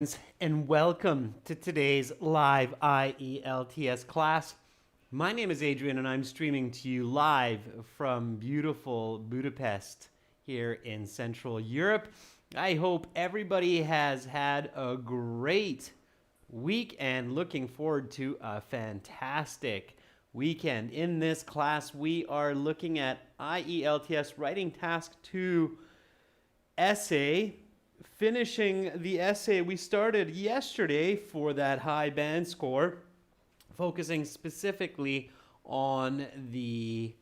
And welcome to today's live IELTS class. My name is Adrian and I'm streaming to you live from beautiful Budapest here in Central Europe. I hope everybody has had a great week and looking forward to a fantastic weekend. In this class, we are looking at IELTS Writing Task 2 essay, finishing the essay we started yesterday for that high band score, focusing specifically on the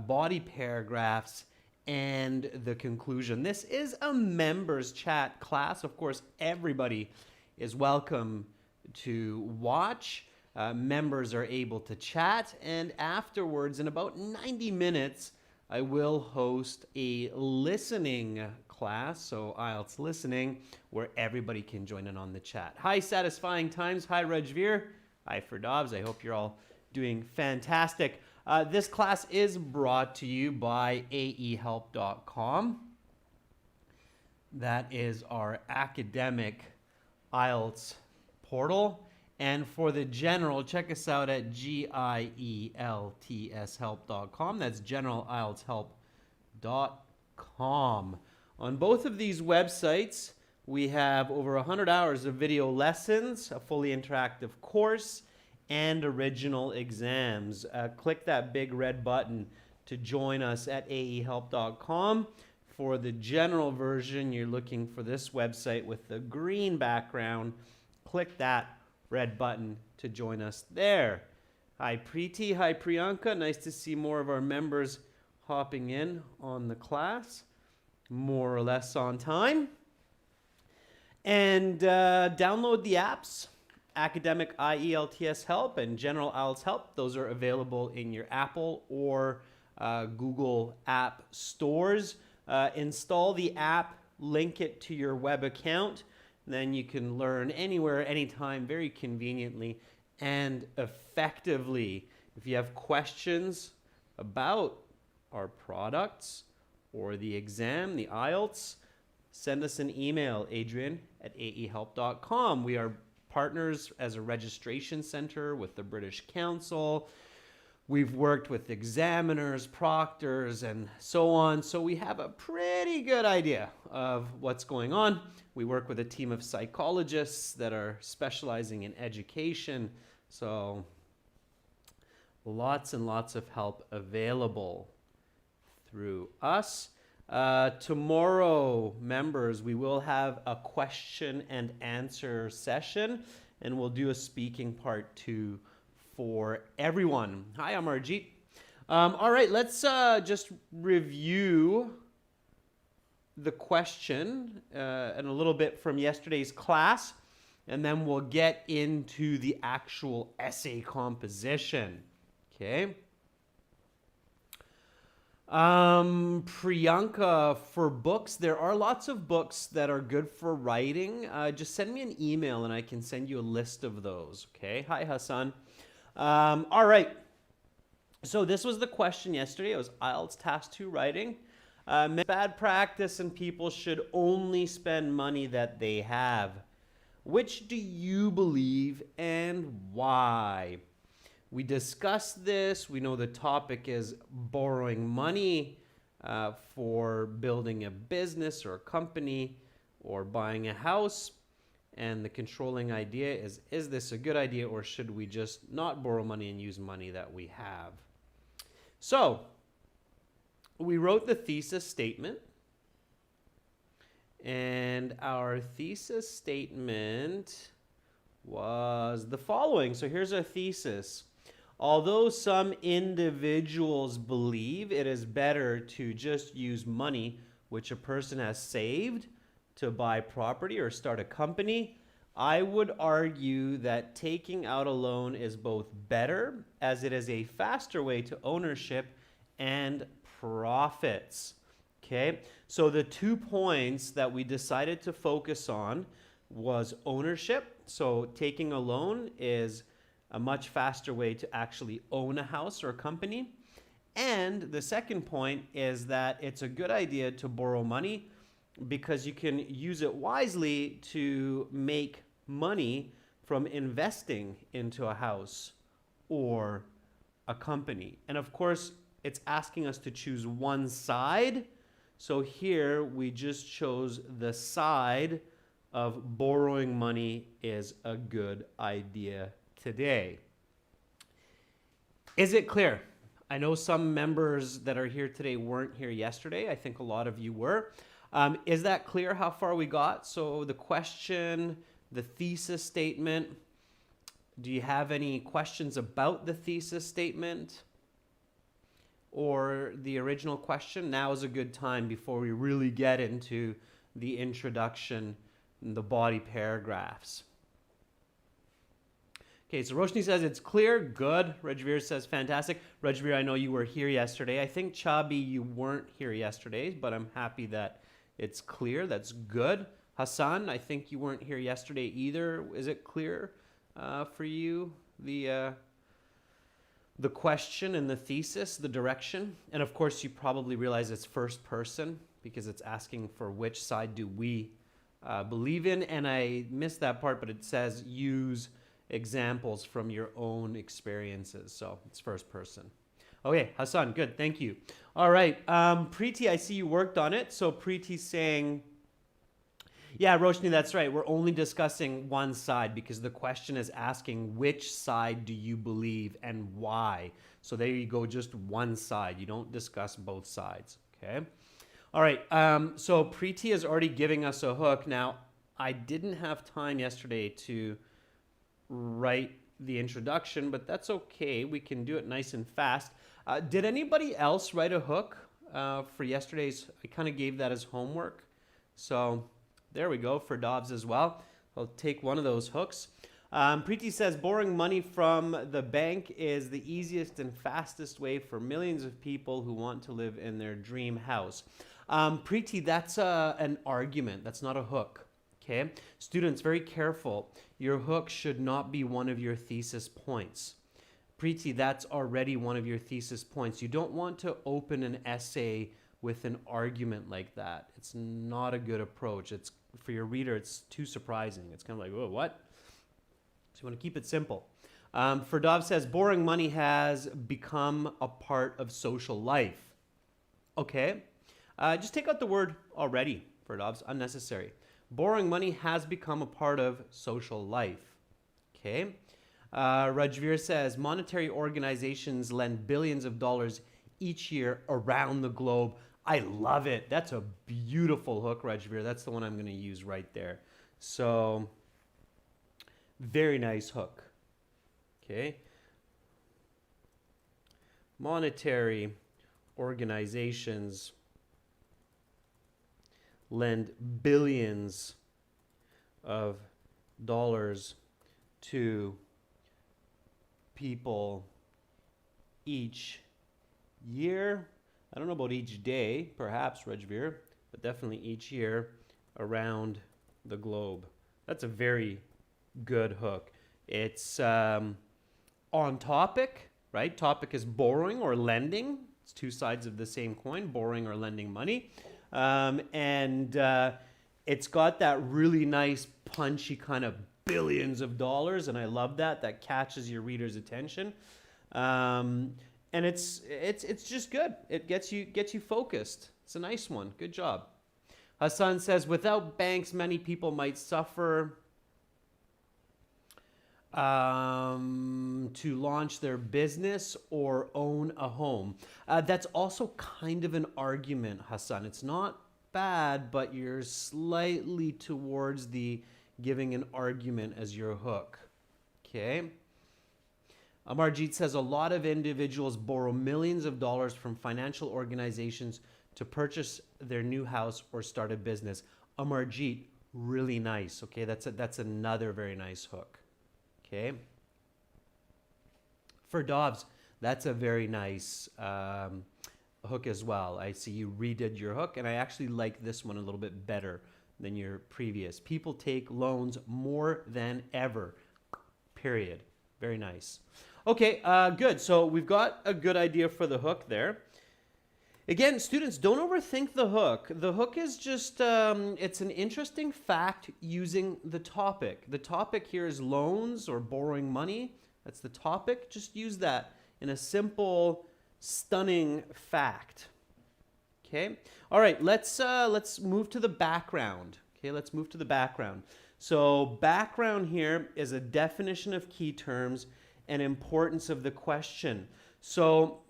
body paragraphs and the conclusion. This is a members chat class. Of course, everybody is welcome to watch. Members are able to chat, and afterwards, in about 90 minutes, I will host a listening class, so IELTS listening, where everybody can join in on the chat. Hi, Satisfying Times. Hi, Rajveer. Hi, Ferdovs. I hope you're all doing fantastic. This class is brought to you by aehelp.com. That is our academic IELTS portal. And for the general, check us out at gieltshelp.com. That's generalieltshelp.com. On both of these websites, we have over 100 hours of video lessons, a fully interactive course, and original exams. Click that big red button to join us at aehelp.com. For the general version, you're looking for this website with the green background. Click that red button to join us there. Hi, Preeti. Hi, Priyanka. Nice to see more of our members hopping in on the class, more or less on time. And download the apps, Academic IELTS Help and General IELTS Help. Those are available in your Apple or Google app stores. Install the app, link it to your web account. Then you can learn anywhere, anytime, very conveniently and effectively. If you have questions about our products or the exam, the IELTS, send us an email, adrian@aehelp.com. We are partners as a registration center with the British Council. We've worked with examiners, proctors, and so on. So we have a pretty good idea of what's going on. We work with a team of psychologists that are specializing in education. So lots and lots of help available through us. Tomorrow, members, we will have a question and answer session, and we'll do a speaking part 2 for everyone. Hi, I'm Arjit. All right, let's just review the question and a little bit from yesterday's class, and then we'll get into the actual essay composition. Okay. Priyanka, for books, there are lots of books that are good for writing. Just send me an email and I can send you a list of those. Okay. Hi, Hassan. All right. So this was the question yesterday. It was IELTS Task 2 writing. Bad practice and people should only spend money that they have. Which do you believe and why? We discussed this. We know the topic is borrowing money for building a business or a company or buying a house. And the controlling idea is this a good idea or should we just not borrow money and use money that we have? So we wrote the thesis statement. And our thesis statement was the following. So here's our thesis. Although some individuals believe it is better to just use money which a person has saved to buy property or start a company, I would argue that taking out a loan is both better as it is a faster way to ownership and profits. Okay, so the 2 points that we decided to focus on was ownership. So taking a loan is a much faster way to actually own a house or a company. And the second point is that it's a good idea to borrow money because you can use it wisely to make money from investing into a house or a company. And of course, it's asking us to choose one side. So here we just chose the side of borrowing money is a good idea today. Is it clear? I know some members that are here today weren't here yesterday. I think a lot of you were. Is that clear how far we got? So the question, the thesis statement. Do you have any questions about the thesis statement or the original question? Now is a good time before we really get into the introduction and the body paragraphs. Okay, so Roshni says it's clear. Good. Rajveer says fantastic. Rajveer, I know you were here yesterday. I think Chabi, you weren't here yesterday, but I'm happy that it's clear. That's good. Hassan, I think you weren't here yesterday either. Is it clear for you, the question and the thesis, the direction? And of course, you probably realize it's first person because it's asking for which side do we believe in. And I missed that part, but it says use examples from your own experiences. So it's first person. Okay, Hassan, good. Thank you. All right. Preeti, I see you worked on it. So Preeti's saying, yeah, Roshni, that's right. We're only discussing one side because the question is asking which side do you believe and why. So there you go, just one side. You don't discuss both sides. Okay. All right. So Preeti is already giving us a hook. Now, I didn't have time yesterday to write the introduction, but that's okay. We can do it nice and fast. Did anybody else write a hook for yesterday's? I kind of gave that as homework. So there we go for Dobbs as well. I'll take one of those hooks. Preeti says borrowing money from the bank is the easiest and fastest way for millions of people who want to live in their dream house. Preeti, that's an argument. That's not a hook. Okay, students, very careful. Your hook should not be one of your thesis points. Preeti, that's already one of your thesis points. You don't want to open an essay with an argument like that. It's not a good approach. It's for your reader, it's too surprising. It's kind of like, whoa, what? So you want to keep it simple. Ferdov says, borrowing money has become a part of social life. Okay, just take out the word already, Ferdov's unnecessary. Borrowing money has become a part of social life. Okay. Rajveer says monetary organizations lend billions of dollars each year around the globe. I love it. That's a beautiful hook, Rajveer. That's the one I'm going to use right there. So, very nice hook. Okay. Monetary organizations lend billions of dollars to people each year. I don't know about each day, perhaps, Rajveer, but definitely each year around the globe. That's a very good hook. It's on topic, right? Topic is borrowing or lending. It's two sides of the same coin, borrowing or lending money. It's got that really nice punchy kind of billions of dollars, and I love that. That catches your reader's attention, and it's just good. It gets you focused. It's a nice one. Good job. Hassan says, without banks, many people might suffer to launch their business or own a home. That's also kind of an argument, Hassan. It's not bad, but you're slightly towards the giving an argument as your hook. Okay. Amarjeet says a lot of individuals borrow millions of dollars from financial organizations to purchase their new house or start a business. Amarjeet, really nice. Okay, that's another very nice hook. Okay. For Dobbs, that's a very nice hook as well. I see you redid your hook, and I actually like this one a little bit better than your previous. People take loans more than ever, period. Very nice. Okay, good. So we've got a good idea for the hook there. Again, students, don't overthink the hook. The hook is just, it's an interesting fact using the topic. The topic here is loans or borrowing money. That's the topic. Just use that in a simple, stunning fact. Okay. All right. Let's move to the background. Okay. Let's move to the background. So background here is a definition of key terms and importance of the question. So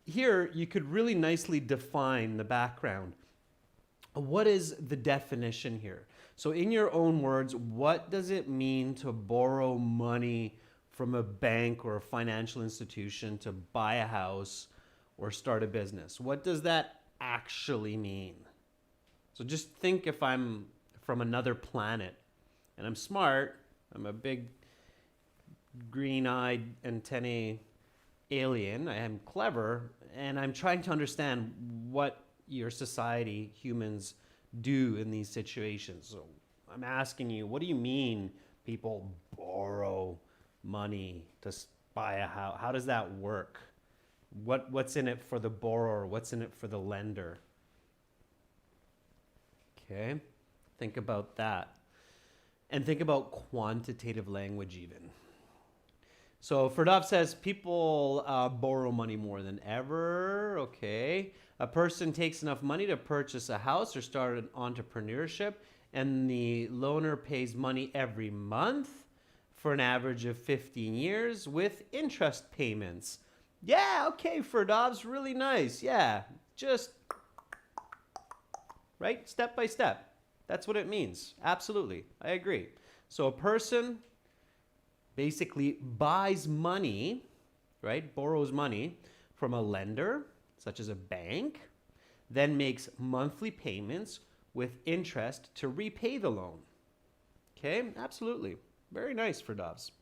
here you could really nicely define the background. What is the definition here? So in your own words, what does it mean to borrow money from a bank or a financial institution to buy a house or start a business? What does that actually mean? So just think, if I'm from another planet and I'm smart, I'm a big green-eyed antennae alien, I am clever, and I'm trying to understand what your society, humans, do in these situations. So I'm asking you, what do you mean people borrow money to buy a house? How does that work? What's in it for the borrower? What's in it for the lender? Okay, think about that. And think about quantitative language even. So Ferdov says people borrow money more than ever. Okay. A person takes enough money to purchase a house or start an entrepreneurship, and the loaner pays money every month for an average of 15 years with interest payments. Yeah, okay, Ferdov's really nice. Yeah, just, right? Step by step. That's what it means. Absolutely. I agree. So a person basically buys money, right? Borrows money from a lender, such as a bank, then makes monthly payments with interest to repay the loan. Okay, absolutely. Very nice for Doves.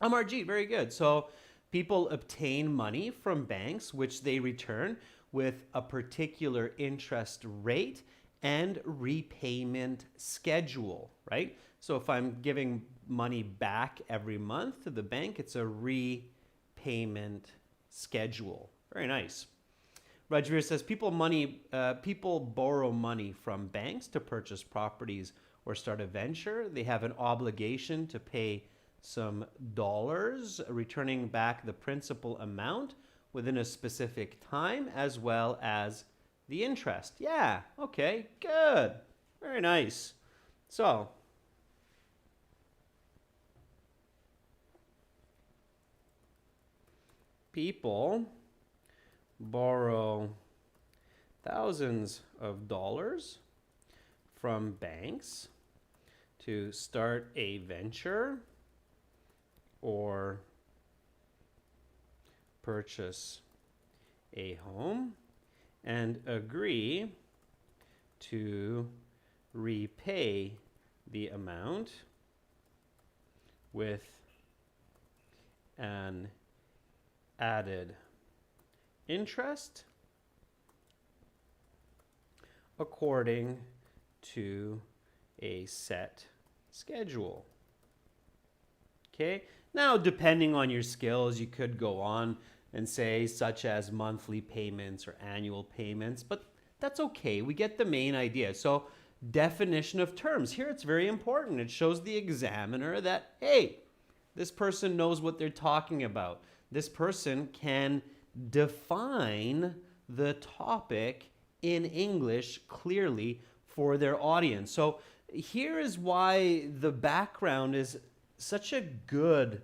MRG, very good. So people obtain money from banks, which they return with a particular interest rate and repayment schedule, right? So if I'm giving money back every month to the bank, it's a repayment schedule. Very nice. Rajveer says people borrow money from banks to purchase properties or start a venture. They have an obligation to pay some dollars, returning back the principal amount within a specific time, as well as the interest. Yeah, okay, good. Very nice. So, people borrow thousands of dollars from banks to start a venture or purchase a home and agree to repay the amount with an added interest according to a set schedule. Okay, now depending on your skills, you could go on and say such as monthly payments or annual payments, but that's okay. We get the main idea. So definition of terms. Here it's very important. It shows the examiner that, hey, this person knows what they're talking about. This person can define the topic in English clearly for their audience. So here is why the background is such a good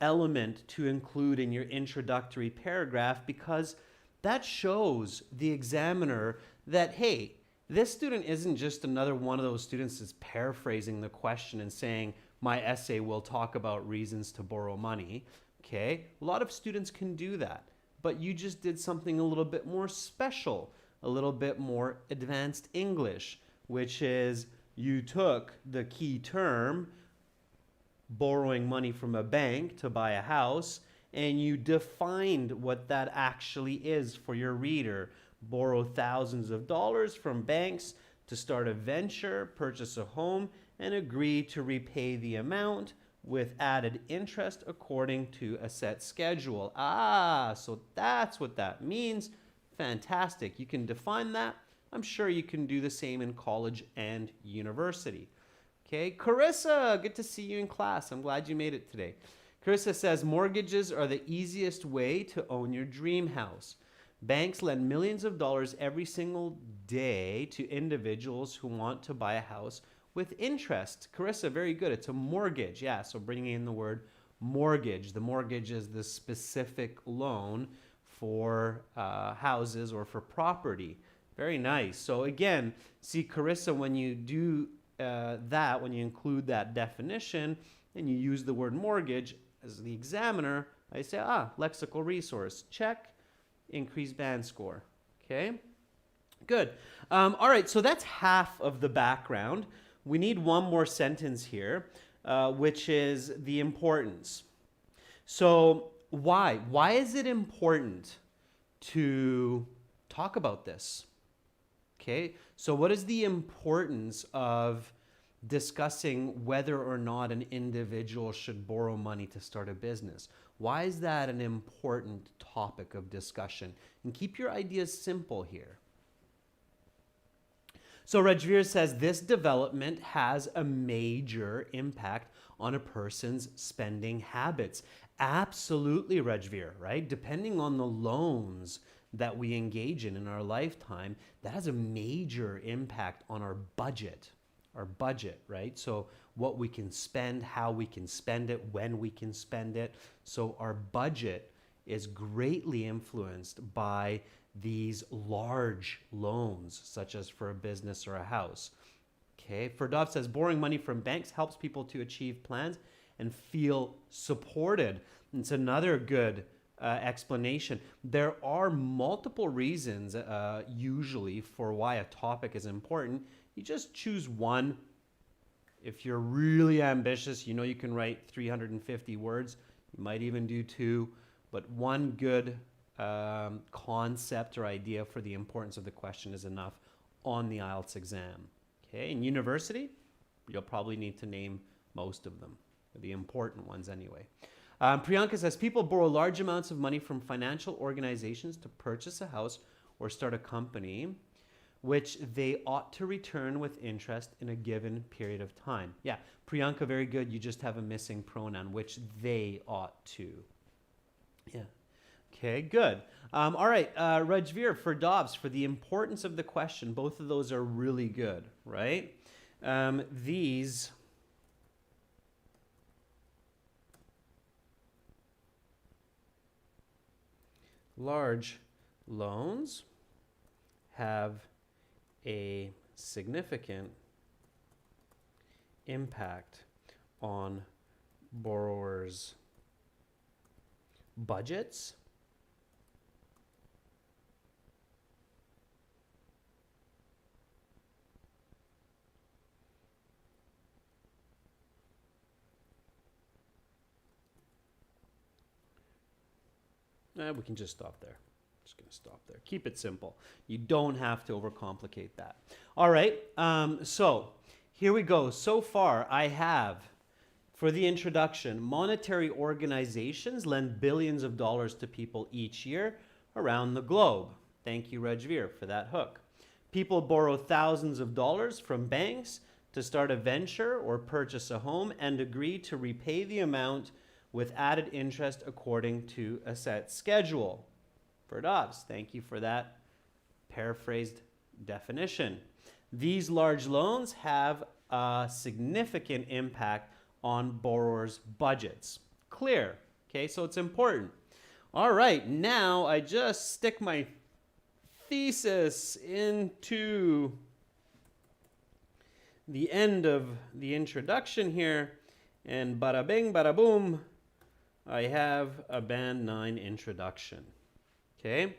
element to include in your introductory paragraph, because that shows the examiner that, hey, this student isn't just another one of those students that's paraphrasing the question and saying, my essay will talk about reasons to borrow money. Okay, a lot of students can do that, but you just did something a little bit more special, a little bit more advanced English, which is you took the key term, borrowing money from a bank to buy a house, and you defined what that actually is for your reader. Borrow thousands of dollars from banks to start a venture, purchase a home, and agree to repay the amount with added interest according to a set schedule. So that's what that means. Fantastic. You can define that. I'm sure you can do the same in college and university. Okay, Carissa, good to see you in class. I'm glad you made it today. Carissa says mortgages are the easiest way to own your dream house. Banks lend millions of dollars every single day to individuals who want to buy a house with interest. Carissa, very good. It's a mortgage. Yeah, so bringing in the word mortgage. The mortgage is the specific loan for houses or for property. Very nice. So again, see, Carissa, when you do when you include that definition and you use the word mortgage as the examiner, I say, lexical resource, check, increase band score. Okay, good. All right, so that's half of the background. We need one more sentence here, which is the importance. So why? Why is it important to talk about this? Okay, so what is the importance of discussing whether or not an individual should borrow money to start a business? Why is that an important topic of discussion? And keep your ideas simple here. So Rajveer says this development has a major impact on a person's spending habits. Absolutely, Rajveer, right? Depending on the loans that we engage in our lifetime, that has a major impact on our budget, right? So what we can spend, how we can spend it, when we can spend it. So our budget is greatly influenced by these large loans, such as for a business or a house. Okay, Ferdov says borrowing money from banks helps people to achieve plans and feel supported. It's another good explanation. There are multiple reasons usually for why a topic is important. You just choose one. If you're really ambitious, you know you can write 350 words. You might even do 2, but one good concept or idea for the importance of the question is enough on the IELTS exam. Okay, in university, you'll probably need to name most of them, the important ones anyway. Priyanka says people borrow large amounts of money from financial organizations to purchase a house or start a company, which they ought to return with interest in a given period of time. Yeah, Priyanka, very good. You just have a missing pronoun, which they ought to. Yeah. Okay, good. All right, Rajveer, for Dobbs, for the importance of the question, both of those are really good, right? These large loans have a significant impact on borrowers' budgets we can just stop there. Just going to stop there. Keep it simple. You don't have to overcomplicate that. All right. So here we go. So far, I have, for the introduction, monetary organizations lend billions of dollars to people each year around the globe. Thank you, Rajveer, for that hook. People borrow thousands of dollars from banks to start a venture or purchase a home and agree to repay the amount with added interest according to a set schedule. For Dobbs, thank you for that paraphrased definition. These large loans have a significant impact on borrowers' budgets. Clear, okay, so it's important. All right, now I just stick my thesis into the end of the introduction here, and bada bing, bada boom, I have a Band 9 introduction. Okay?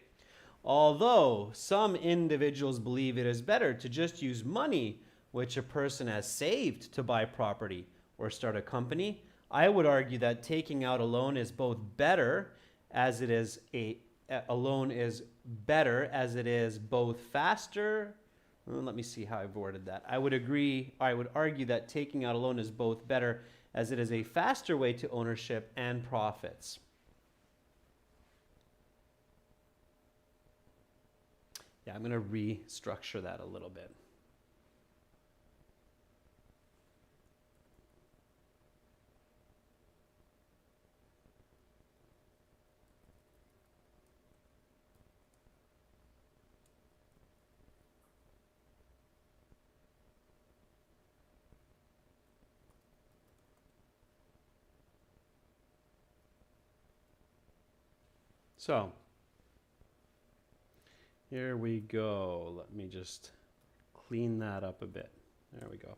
Although some individuals believe it is better to just use money which a person has saved to buy property or start a company, I would argue that taking out a loan is both better as it is a loan is better as it is both faster. Let me see how I've worded that. I would argue that taking out a loan is both better as it is a faster way to ownership and profits. Yeah, I'm going to restructure that a little bit. So, here we go. Let me just clean that up a bit. There we go.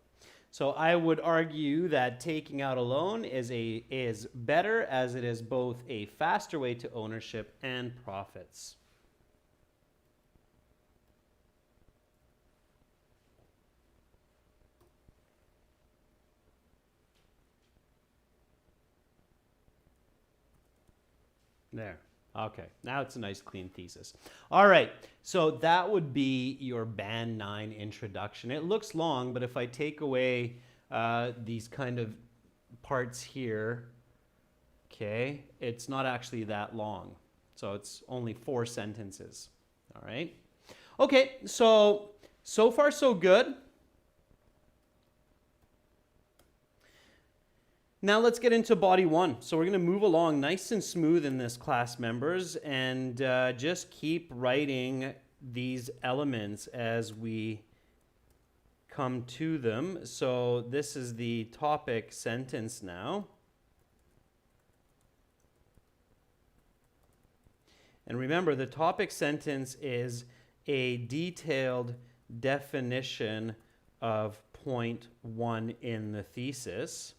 So I would argue that taking out a loan is better, as it is both a faster way to ownership and profits. There. Okay, now it's a nice clean thesis. All right, so that would be your Band 9 introduction. It looks long, but if I take away these kind of parts here, okay, it's not actually that long. So it's only 4 sentences, all right? Okay, so far so good. Now let's get into body 1. So we're going to move along nice and smooth in this class, members, and just keep writing these elements as we come to them. So this is the topic sentence now. And remember, the topic sentence is a detailed definition of point 1 in the thesis.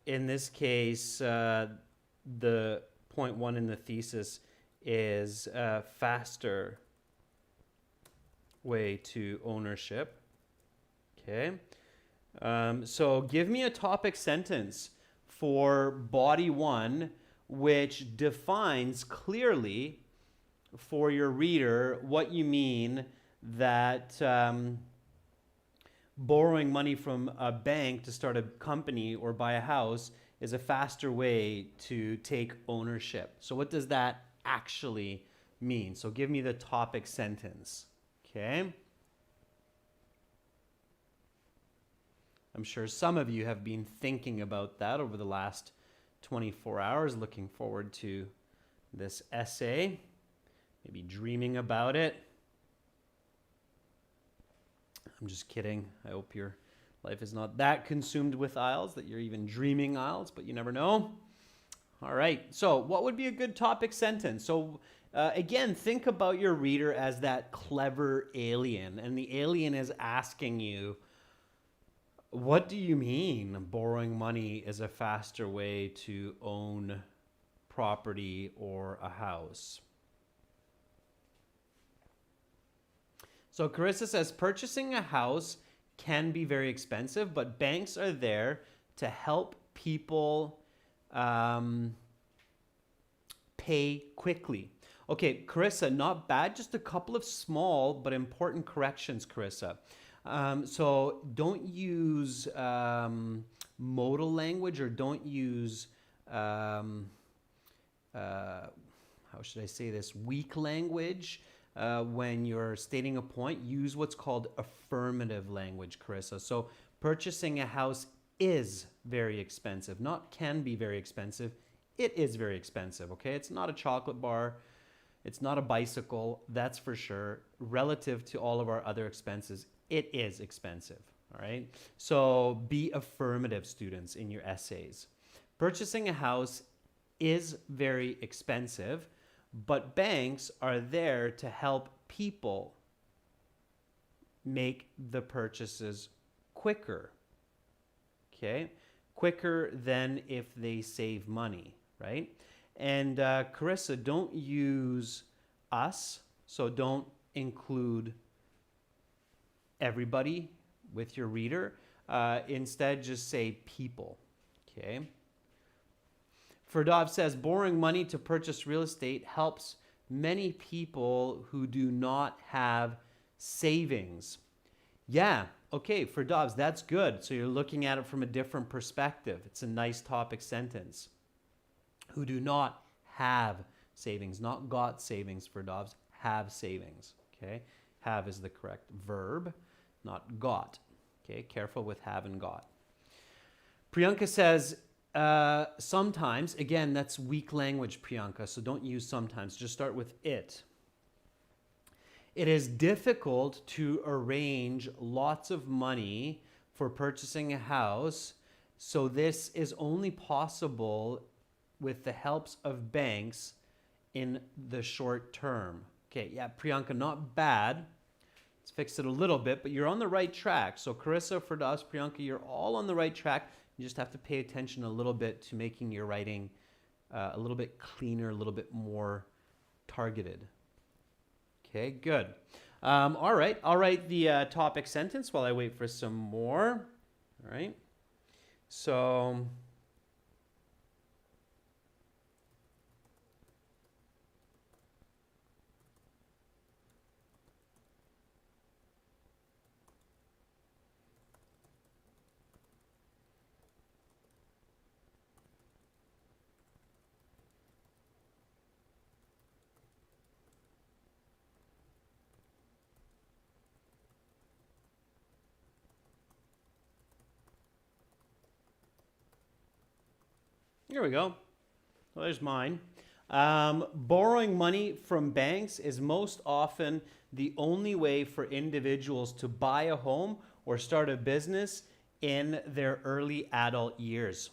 In this case, the point 1 in the thesis is a faster way to ownership. Okay. So give me a topic sentence for body 1 which defines clearly for your reader what you mean that borrowing money from a bank to start a company or buy a house is a faster way to take ownership. So what does that actually mean? So give me the topic sentence, okay? I'm sure some of you have been thinking about that over the last 24 hours, looking forward to this essay, maybe dreaming about it. I'm just kidding. I hope your life is not that consumed with IELTS that you're even dreaming IELTS, but you never know. All right. So what would be a good topic sentence? So again, think about your reader as that clever alien, and the alien is asking you, what do you mean borrowing money is a faster way to own property or a house? So Carissa says, purchasing a house can be very expensive, but banks are there to help people pay quickly. Okay, Carissa, not bad. Just a couple of small but important corrections, Carissa. So don't use modal language, or don't use, how should I say this, weak language. When you're stating a point, use what's called affirmative language, Carissa. So purchasing a house is very expensive, not can be very expensive. It is very expensive, okay? It's not a chocolate bar. It's not a bicycle, that's for sure. Relative to all of our other expenses, it is expensive, all right? So be affirmative, students, in your essays. Purchasing a house is very expensive, but banks are there to help people make the purchases quicker, okay? Quicker than if they save money, right? And Carissa, don't use us, so don't include everybody with your reader. Instead, just say people, okay? Ferdov says, borrowing money to purchase real estate helps many people who do not have savings. Yeah, Okay, for Dobbs, that's good. So you're looking at it from a different perspective. It's a nice topic sentence. Who do not have savings, not got savings for Dobbs, have savings. Okay, have is the correct verb, not got. Okay, careful with have and got. Priyanka says, sometimes, again, that's weak language, Priyanka, so don't use sometimes. Just start with it. It is difficult to arrange lots of money for purchasing a house, so this is only possible with the helps of banks in the short term. Okay, yeah, Priyanka, not bad. Let's fix it a little bit, but you're on the right track. So Carissa, for us, Priyanka, you're all on the right track. You just have to pay attention a little bit to making your writing a little bit cleaner, a little bit more targeted. Okay, good. All right, I'll write the topic sentence while I wait for some more. All right, so here we go. Well, there's mine. Borrowing money from banks is most often the only way for individuals to buy a home or start a business in their early adult years.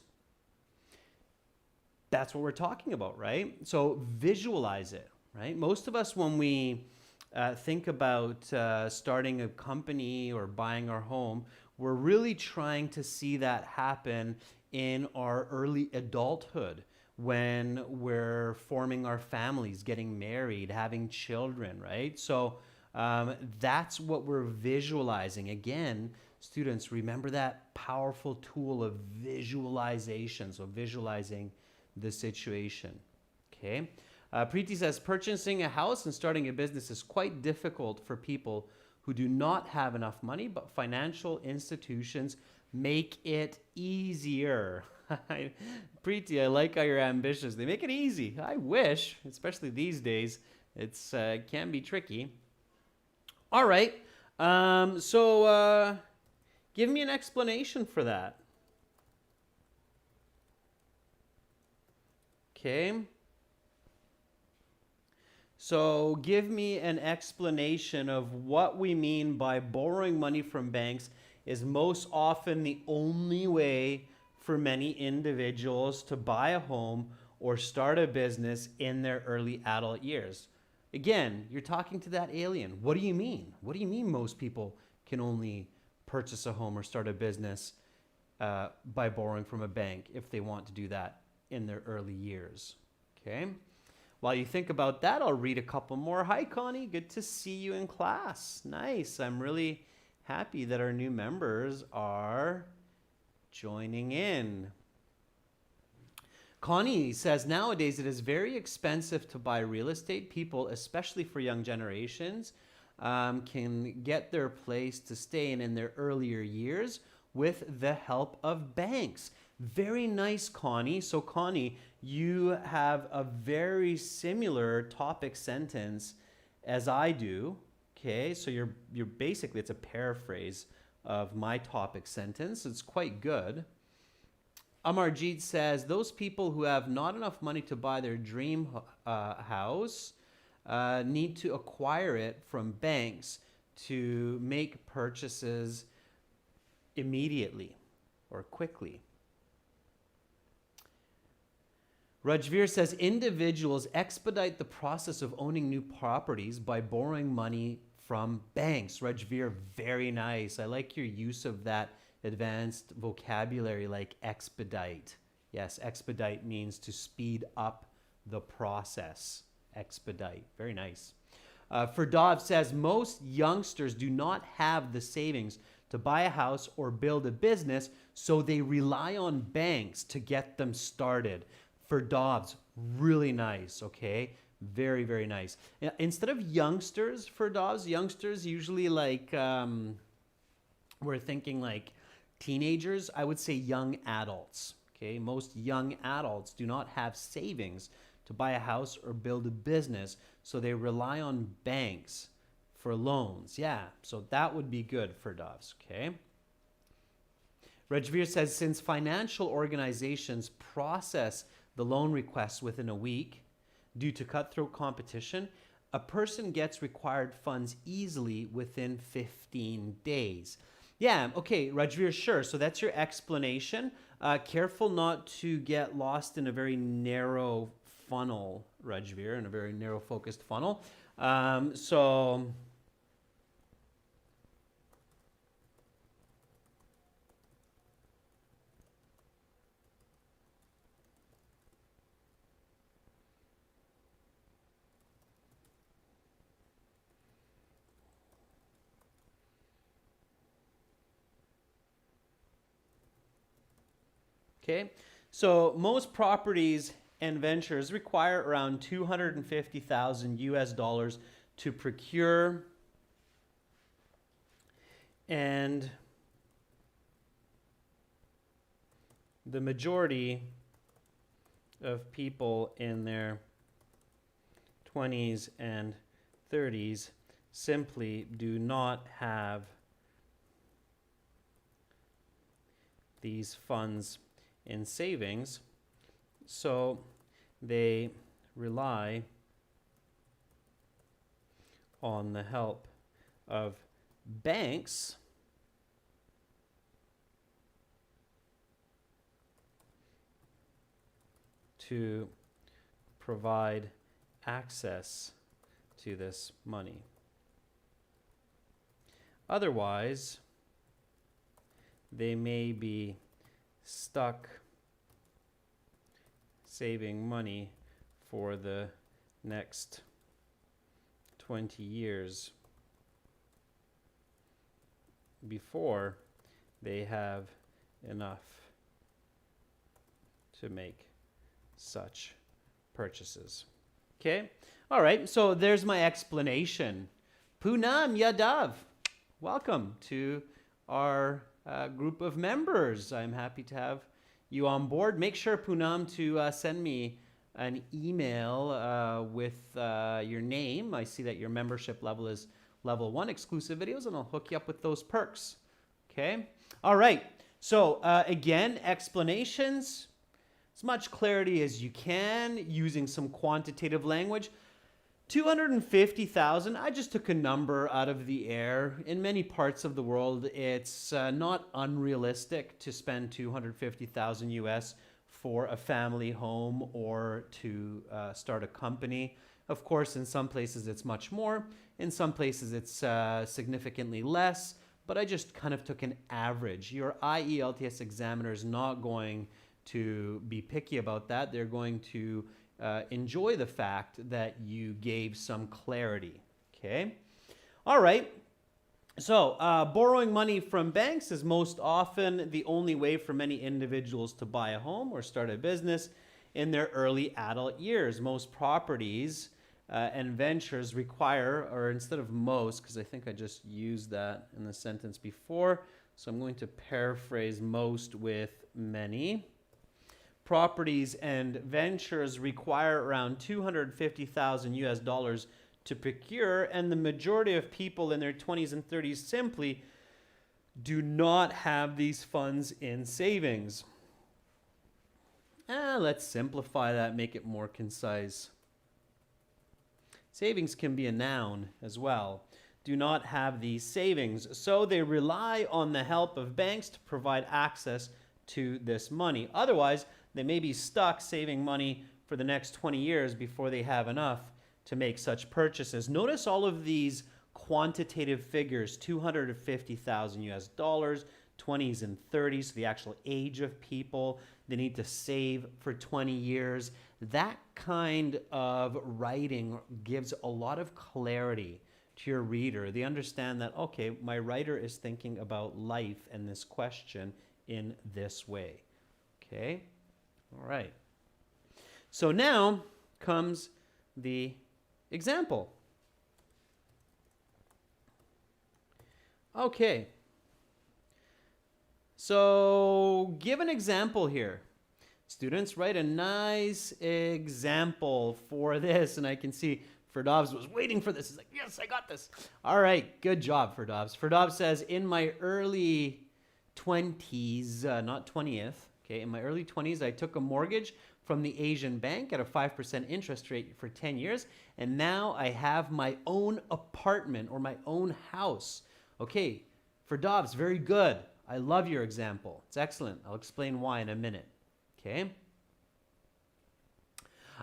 That's what we're talking about, right? So visualize it, right? Most of us, when we think about starting a company or buying our home, we're really trying to see that happen in our early adulthood when we're forming our families, getting married, having children, right? So that's what we're visualizing. Again, students, remember that powerful tool of visualization. So visualizing the situation, okay? Preeti says, purchasing a house and starting a business is quite difficult for people who do not have enough money, but financial institutions make it easier. Preeti, I like how you're ambitious. They make it easy. I wish, especially these days, it's can be tricky. All right. So give me an explanation for that. Okay. So give me an explanation of what we mean by borrowing money from banks is most often the only way for many individuals to buy a home or start a business in their early adult years. Again, you're talking to that alien. What do you mean? What do you mean most people can only purchase a home or start a business by borrowing from a bank if they want to do that in their early years? Okay. While you think about that, I'll read a couple more. Hi, Connie. Good to see you in class. Nice. I'm really happy that our new members are joining in. Connie says, nowadays it is very expensive to buy real estate. People, especially for young generations, can get their place to stay in their earlier years with the help of banks. Very nice, Connie. So, Connie, you have a very similar topic sentence as I do. Okay, so you're basically, it's a paraphrase of my topic sentence. It's quite good. Amarjeet says, those people who have not enough money to buy their dream house need to acquire it from banks to make purchases immediately or quickly. Rajveer says, individuals expedite the process of owning new properties by borrowing money from banks. Rajveer, very nice. I like your use of that advanced vocabulary like expedite. Yes, expedite means to speed up the process. Expedite, very nice. Ferdov says, most youngsters do not have the savings to buy a house or build a business, so they rely on banks to get them started. For Dobbs, really nice, okay? Very, very nice. Instead of youngsters, for Dobbs, youngsters usually like we're thinking like teenagers, I would say young adults. Okay, most young adults do not have savings to buy a house or build a business, so they rely on banks for loans. Yeah, so that would be good for doves. Okay. Rajveer says since financial organizations process the loan requests within a week due to cutthroat competition, a person gets required funds easily within 15 days. Yeah, okay, Rajveer, sure. So that's your explanation. Careful not to get lost in a very narrow funnel, Rajveer, in a very narrow focused funnel. So okay, so most properties and ventures require around 250,000 US dollars to procure, and the majority of people in their 20s and 30s simply do not have these funds in savings, so they rely on the help of banks to provide access to this money. Otherwise, they may be stuck saving money for the next 20 years before they have enough to make such purchases. Okay? All right, so there's my explanation. Poonam Yadav, welcome to our group of members. I'm happy to have you on board. Make sure, Poonam, to send me an email with your name. I see that your membership level is level 1, exclusive videos, and I'll hook you up with those perks. Okay? All right. So again, explanations, as much clarity as you can using some quantitative language. 250,000, I just took a number out of the air. In many parts of the world, it's not unrealistic to spend 250,000 US for a family home or to start a company. Of course, in some places it's much more. In some places it's significantly less, but I just kind of took an average. Your IELTS examiner is not going to be picky about that. They're going to enjoy the fact that you gave some clarity. Okay. All right. So borrowing money from banks is most often the only way for many individuals to buy a home or start a business in their early adult years. Most properties and ventures require, or instead of most, because I think I just used that in the sentence before, so I'm going to paraphrase most with many. Properties and ventures require around 250,000 US dollars to procure, and the majority of people in their 20s and 30s simply do not have these funds in savings. Let's simplify that, make it more concise. Savings can be a noun as well. Do not have these savings, so they rely on the help of banks to provide access to this money. Otherwise, they may be stuck saving money for the next 20 years before they have enough to make such purchases. Notice all of these quantitative figures, 250,000 US dollars, 20s and 30s, so the actual age of people. They need to save for 20 years. That kind of writing gives a lot of clarity to your reader. They understand that, okay, my writer is thinking about life and this question in this way. Okay? All right. So now comes the example. Okay. So give an example here. Students, write a nice example for this. And I can see Ferdovs was waiting for this. He's like, yes, I got this. All right, good job, Ferdovs. Ferdovs says, in my early 20s, not 20th, okay, in my early 20s, I took a mortgage from the Asian bank at a 5% interest rate for 10 years. And now I have my own apartment or my own house. Okay, Ferdovs, very good. I love your example. It's excellent. I'll explain why in a minute. Okay.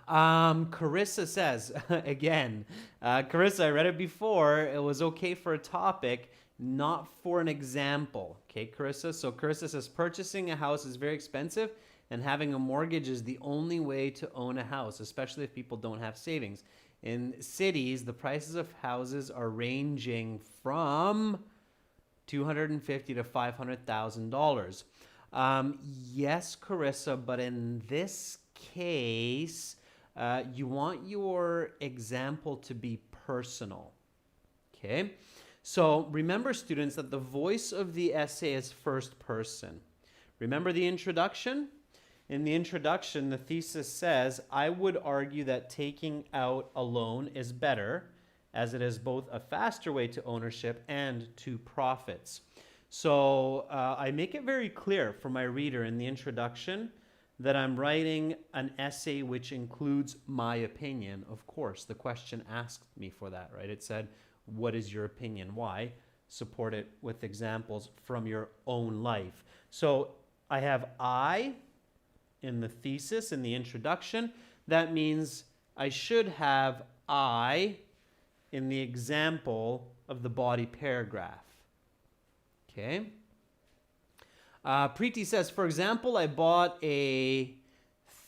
Carissa says, again, Carissa, I read it before. It was okay for a topic, not for an example. Okay, Carissa. So Carissa says, purchasing a house is very expensive and having a mortgage is the only way to own a house, especially if people don't have savings. In cities, the prices of houses are ranging from $250,000 to $500,000. Yes, Carissa, but in this case, you want your example to be personal. Okay? So remember, students, that the voice of the essay is first person. Remember the introduction? In the introduction, the thesis says, I would argue that taking out a loan is better, as it is both a faster way to ownership and to profits. So I make it very clear for my reader in the introduction that I'm writing an essay which includes my opinion. Of course, the question asked me for that, right? It said, what is your opinion? Why? Support it with examples from your own life. So I have I in the thesis, in the introduction. That means I should have I in the example of the body paragraph. Okay. Preeti says, for example, I bought a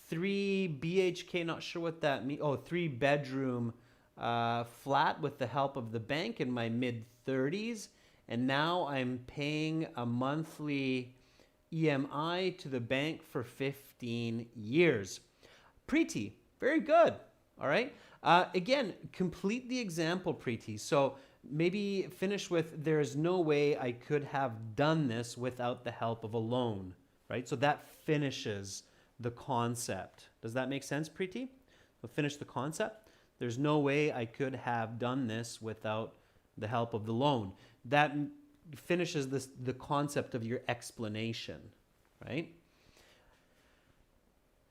3 BHK, not sure what that means. Oh, 3-bedroom flat with the help of the bank in my mid-30s. And now I'm paying a monthly EMI to the bank for 15 years. Preeti, very good. All right. Again, complete the example, Preeti. So maybe finish with, there's no way I could have done this without the help of a loan, right? So that finishes the concept. Does that make sense, Preeti? So finish the concept. There's no way I could have done this without the help of the loan. That finishes the concept of your explanation, right?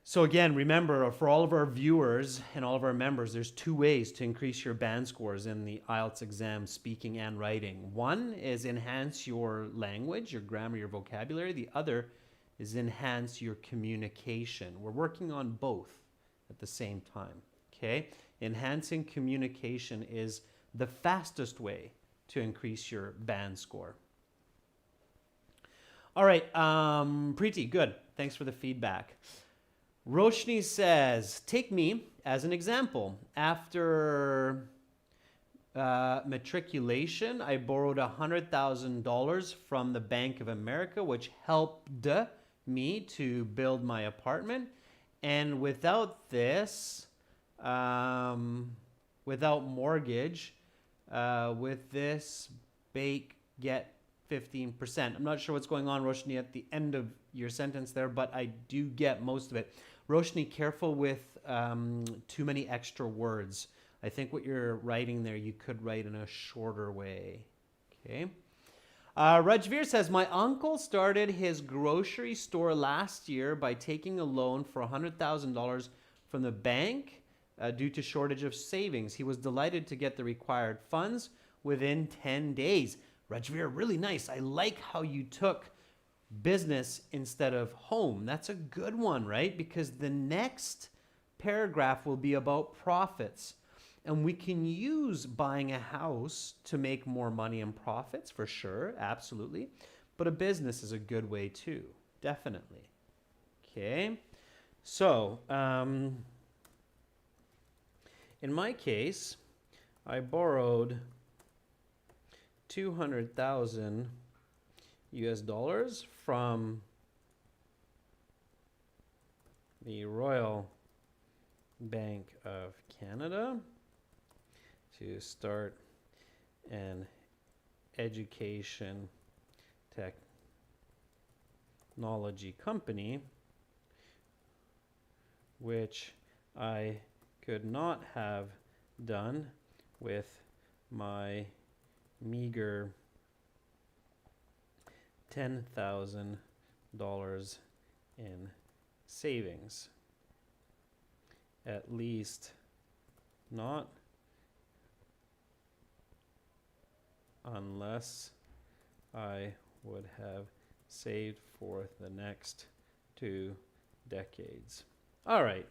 So again, remember, for all of our viewers and all of our members, there's 2 ways to increase your band scores in the IELTS exam, speaking and writing. One is enhance your language, your grammar, your vocabulary. The other is enhance your communication. We're working on both at the same time, okay? Enhancing communication is the fastest way to increase your band score. All right, Preeti, good. Thanks for the feedback. Roshni says, take me as an example. After matriculation, I borrowed $100,000 from the Bank of America, which helped me to build my apartment. And without this, without mortgage, with this, get 15%. I'm not sure what's going on, Roshni, at the end of your sentence there, but I do get most of it. Roshni, careful with too many extra words. I think what you're writing there, you could write in a shorter way. Okay. Rajveer says, my uncle started his grocery store last year by taking a loan for $100,000 from the bank due to shortage of savings. He was delighted to get the required funds within 10 days. Rajveer, really nice. I like how you took business instead of home. That's a good one, right? Because the next paragraph will be about profits. And we can use buying a house to make more money and profits, for sure, absolutely. But a business is a good way too, definitely. Okay, so in my case, I borrowed 200,000 US dollars from the Royal Bank of Canada to start an education technology company, which I could not have done with my meager $10,000 in savings. At least not unless I would have saved for the next 2 decades. All right.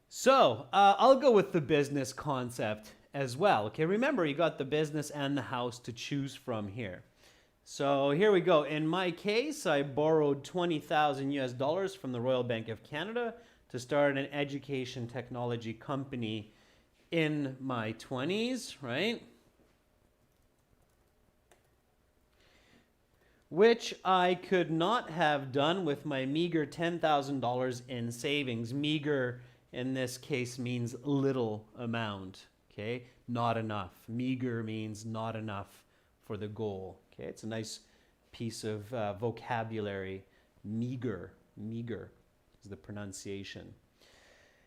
So I'll go with the business concept as well. Okay, remember you got the business and the house to choose from here. So here we go. In my case, I borrowed 20,000 US dollars from the Royal Bank of Canada to start an education technology company in my 20s, right? Which I could not have done with my meager $10,000 in savings. Meager in this case means little amount, okay? Not enough. Meager means not enough for the goal, okay? It's a nice piece of vocabulary. Meager is the pronunciation.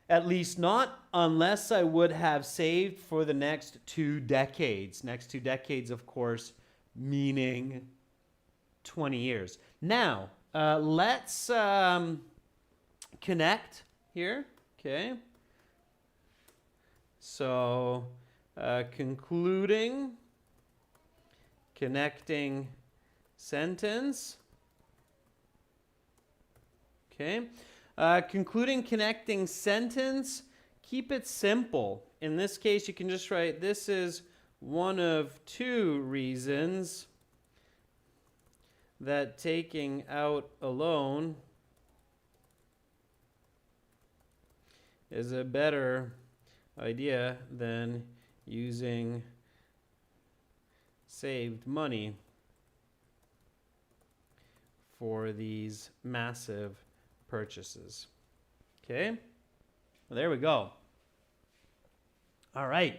At least not unless I would have saved for the next 2 decades. Next 2 decades, of course, meaning 20 years. Now, let's connect here, okay? So, concluding, connecting sentence, okay? Concluding connecting sentence, keep it simple. In this case, you can just write, this is one of 2 reasons that taking out a loan is a better idea than using saved money for these massive purchases. Okay, well, there we go. All right.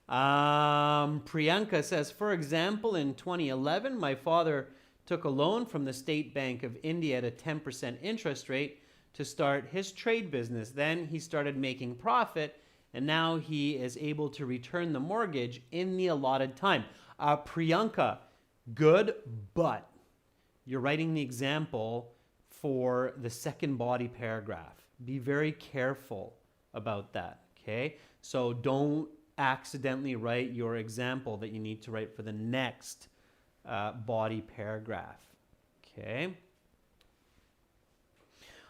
Priyanka says, for example, in 2011, my father took a loan from the State Bank of India at a 10% interest rate to start his trade business. Then he started making profit, and now he is able to return the mortgage in the allotted time. Priyanka, good, but you're writing the example for the second body paragraph. Be very careful about that, okay? So don't accidentally write your example that you need to write for the next body paragraph, okay?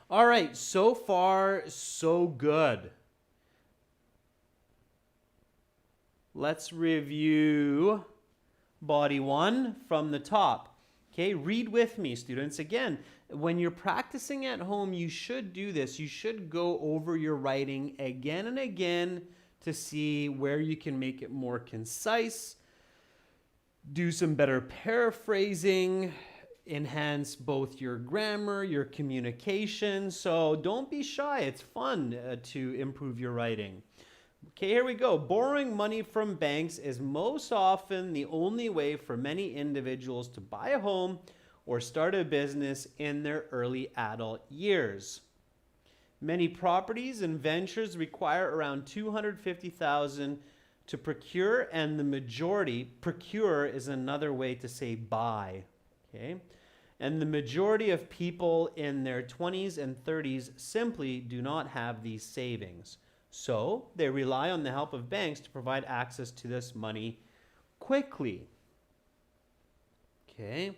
All right, so far, so good. Let's review body 1 from the top. Okay, read with me, students. Again, when you're practicing at home, you should do this. You should go over your writing again and again to see where you can make it more concise, do some better paraphrasing, enhance both your grammar, your communication. So don't be shy. It's fun to improve your writing. Okay, here we go. Borrowing money from banks is most often the only way for many individuals to buy a home or start a business in their early adult years. Many properties and ventures require around $250,000 to procure, and the majority, procure is another way to say buy, okay? And the majority of people in their 20s and 30s simply do not have these savings. So they rely on the help of banks to provide access to this money quickly. Okay.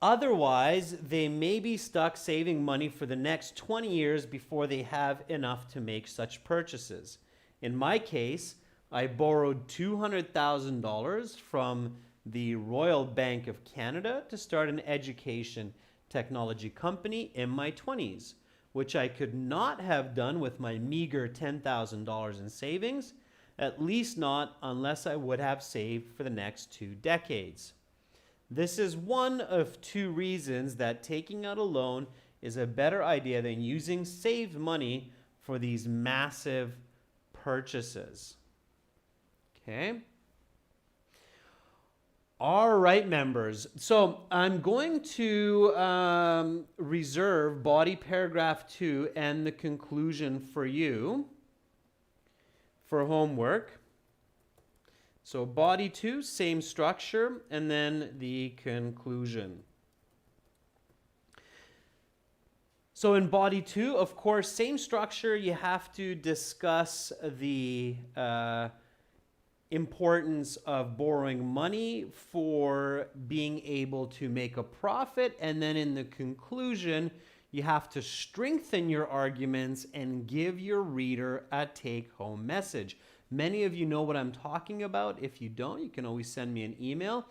Otherwise, they may be stuck saving money for the next 20 years before they have enough to make such purchases. In my case, I borrowed $200,000 from the Royal Bank of Canada to start an education technology company in my 20s, which I could not have done with my meager $10,000 in savings, at least not unless I would have saved for the next 2 decades. This is one of 2 reasons that taking out a loan is a better idea than using saved money for these massive purchases. Okay. All right, members. So I'm going to reserve body paragraph 2 and the conclusion for you for homework. So body 2, same structure, and then the conclusion. So in body 2, of course, same structure. You have to discuss the importance of borrowing money for being able to make a profit. And then in the conclusion, you have to strengthen your arguments and give your reader a take-home message. Many of you know what I'm talking about. If you don't, you can always send me an email.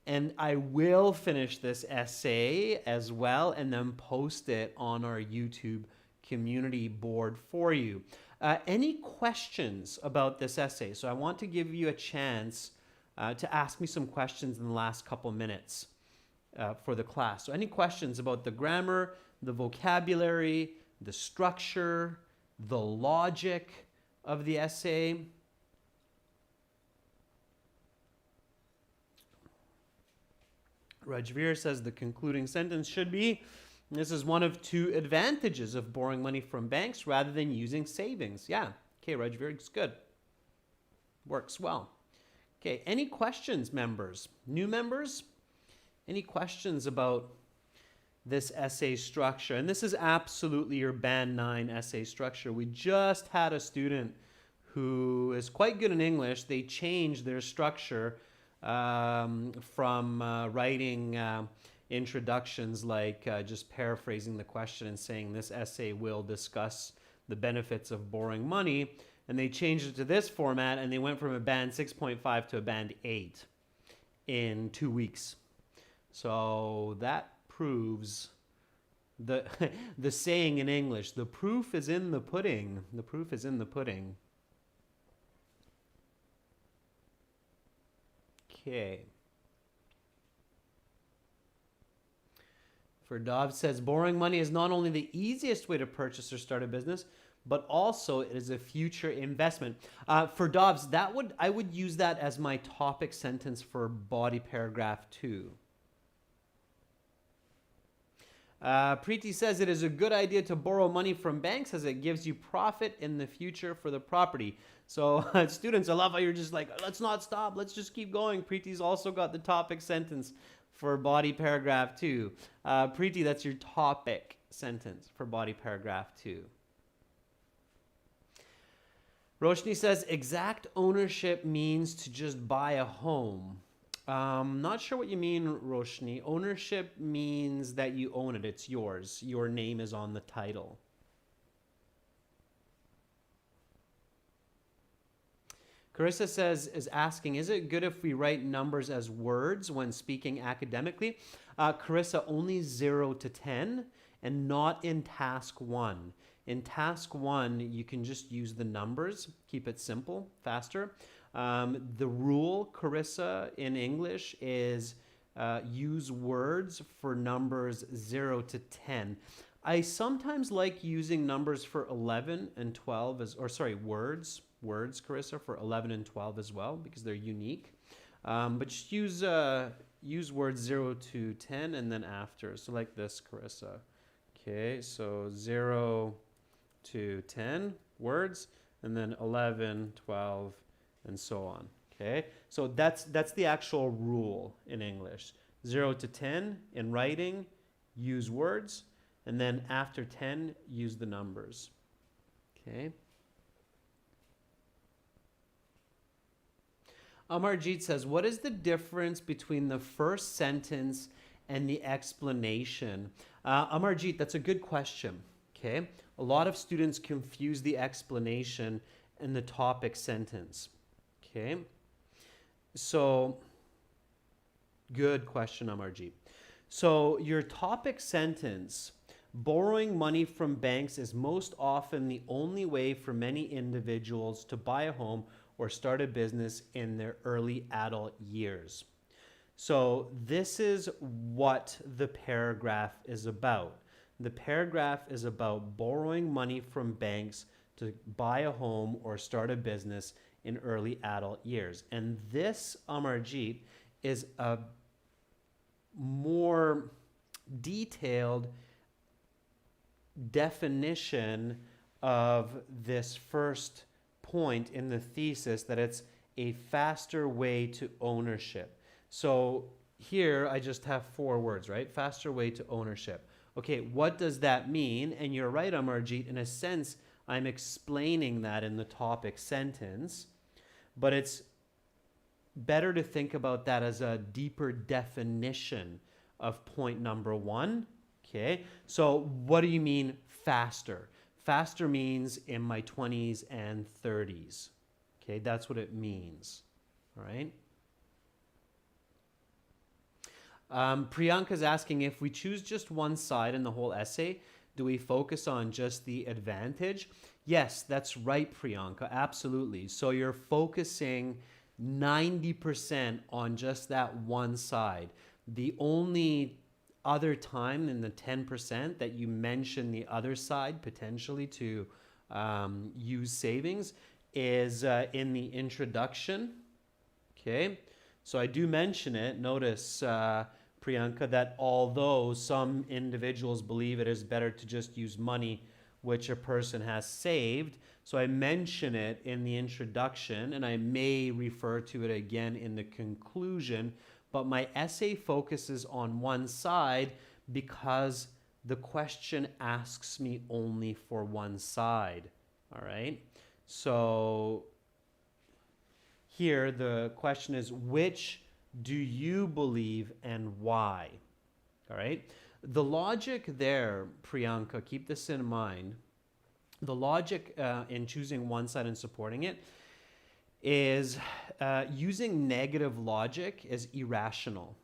And I will finish this essay as well and then post it on our YouTube community board for you. Any questions about this essay? So I want to give you a chance to ask me some questions in the last couple minutes for the class. So any questions about the grammar, the vocabulary, the structure, the logic of the essay? Rajveer says the concluding sentence should be, this is one of 2 advantages of borrowing money from banks rather than using savings. Yeah. Okay, Rajveer, it's good. Works well. Okay, any questions, members? New members? Any questions about this essay structure? And this is absolutely your Band 9 essay structure. We just had a student who is quite good in English. They changed their structure from writing introductions like just paraphrasing the question and saying this essay will discuss the benefits of borrowing money, and they changed it to this format, and they went from a band 6.5 to a band 8 in 2 weeks. So that proves the the saying in English, the proof is in the pudding. The proof is in the pudding. Okay. For Dov says, borrowing money is not only the easiest way to purchase or start a business, but also it is a future investment. For Dobbs, I would use that as my topic sentence for body paragraph 2. Preeti says it is a good idea to borrow money from banks as it gives you profit in the future for the property. So students, I love how you're just like, let's not stop. Let's just keep going. Preeti's also got the topic sentence for body paragraph 2. Preeti, that's your topic sentence for body paragraph 2. Roshni says exact ownership means to just buy a home. Not sure what you mean, Roshni. Ownership means that you own it. It's yours. Your name is on the title. Carissa is asking, is it good if we write numbers as words when speaking academically? Carissa, only 0 to 10 and not in task 1. In task 1, you can just use the numbers, keep it simple, faster. The rule, Carissa, in English is use words for numbers 0 to 10. I sometimes like using numbers for 11 and 12 words, Carissa, for 11 and 12 as well, because they're unique. But just use words 0 to 10 and then after. So like this, Carissa. Okay, so 0 to 10 words, and then 11, 12, and so on. Okay, so that's the actual rule in English. 0 to 10 in writing, use words, and then after 10, use the numbers. Okay. Amarjeet says, what is the difference between the first sentence and the explanation? Amarjeet, that's a good question. Okay. A lot of students confuse the explanation and the topic sentence. Okay. So, good question, Amarjeet. So, your topic sentence, borrowing money from banks is most often the only way for many individuals to buy a home or start a business in their early adult years. So this is what the paragraph is about. The paragraph is about borrowing money from banks to buy a home or start a business in early adult years. And this, Amarjeet, is a more detailed definition of this first point in the thesis, that it's a faster way to ownership. So here I just have 4 words, right? Faster way to ownership. Okay, what does that mean? And you're right, Amarjeet, in a sense, I'm explaining that in the topic sentence, but it's better to think about that as a deeper definition of point number 1. Okay, so what do you mean faster? Faster means in my 20s and 30s. Okay, that's what it means. All right. Priyanka's asking, if we choose just one side in the whole essay, do we focus on just the advantage? Yes, that's right, Priyanka. Absolutely. So you're focusing 90% on just that one side. The only other time in the 10% that you mention the other side potentially to use savings is in the introduction. Okay, so I do mention it. Notice, Priyanka, that although some individuals believe it is better to just use money which a person has saved, so I mention it in the introduction, and I may refer to it again in the conclusion, but my essay focuses on one side because the question asks me only for one side. All right, so here the question is, which do you believe and why? All right, the logic there, Priyanka, keep this in mind. The logic in choosing one side and supporting it is using negative logic is irrational.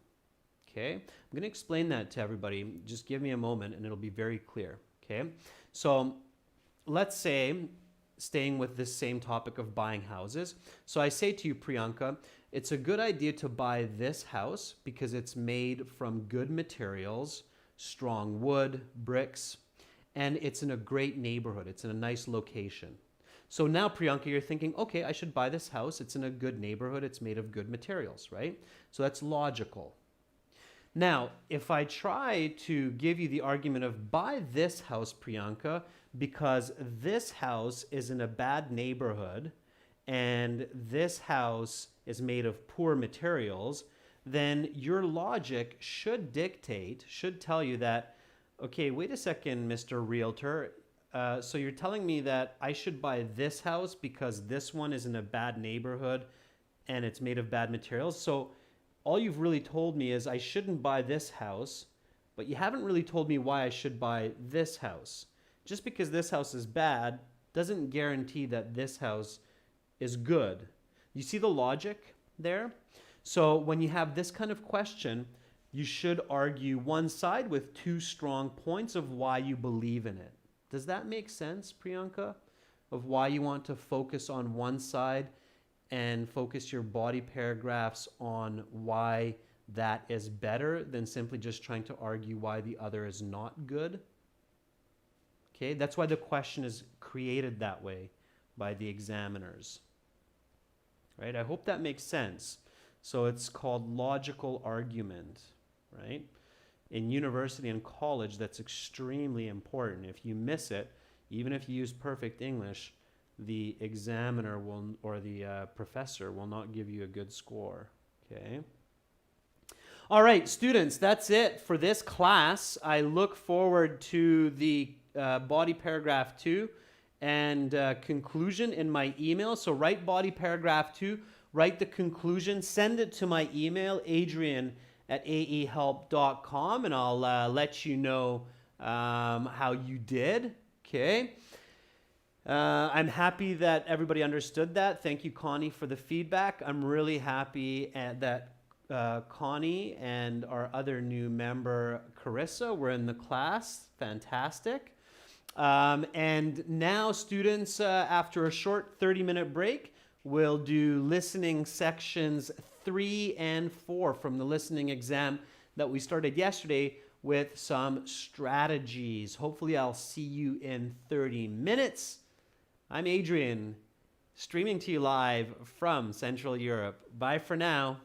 Okay, I'm going to explain that to everybody. Just give me a moment and it'll be very clear. Okay, so let's say, staying with this same topic of buying houses. So I say to you, Priyanka, it's a good idea to buy this house because it's made from good materials, strong wood, bricks, and it's in a great neighborhood. It's in a nice location. So now, Priyanka, you're thinking, okay, I should buy this house. It's in a good neighborhood. It's made of good materials, right? So that's logical. Now, if I try to give you the argument of buy this house, Priyanka, because this house is in a bad neighborhood and this house is made of poor materials, then your logic should dictate, should tell you that, okay, wait a second, Mr. Realtor. So you're telling me that I should buy this house because this one is in a bad neighborhood and it's made of bad materials. So all you've really told me is I shouldn't buy this house, but you haven't really told me why I should buy this house. Just because this house is bad doesn't guarantee that this house is good. You see the logic there? So when you have this kind of question, you should argue one side with 2 strong points of why you believe in it. Does that make sense, Priyanka? Of why you want to focus on one side and focus your body paragraphs on why that is better than simply just trying to argue why the other is not good? Okay, that's why the question is created that way by the examiners. Right? I hope that makes sense. So it's called logical argument, right? In university and college, that's extremely important. If you miss it, even if you use perfect English, the examiner will, or the professor will not give you a good score, okay? All right, students, that's it for this class. I look forward to the body paragraph 2 and conclusion in my email. So write body paragraph 2, write the conclusion, send it to my email, adrian@aehelp.com, and I'll let you know how you did, okay? I'm happy that everybody understood that. Thank you, Connie, for the feedback. I'm really happy that Connie and our other new member, Carissa, were in the class. Fantastic. And now, students, after a short 30-minute break, we'll do listening sections 3 and 4 from the listening exam that we started yesterday with some strategies. Hopefully, I'll see you in 30 minutes. I'm Adrian, streaming to you live from Central Europe. Bye for now.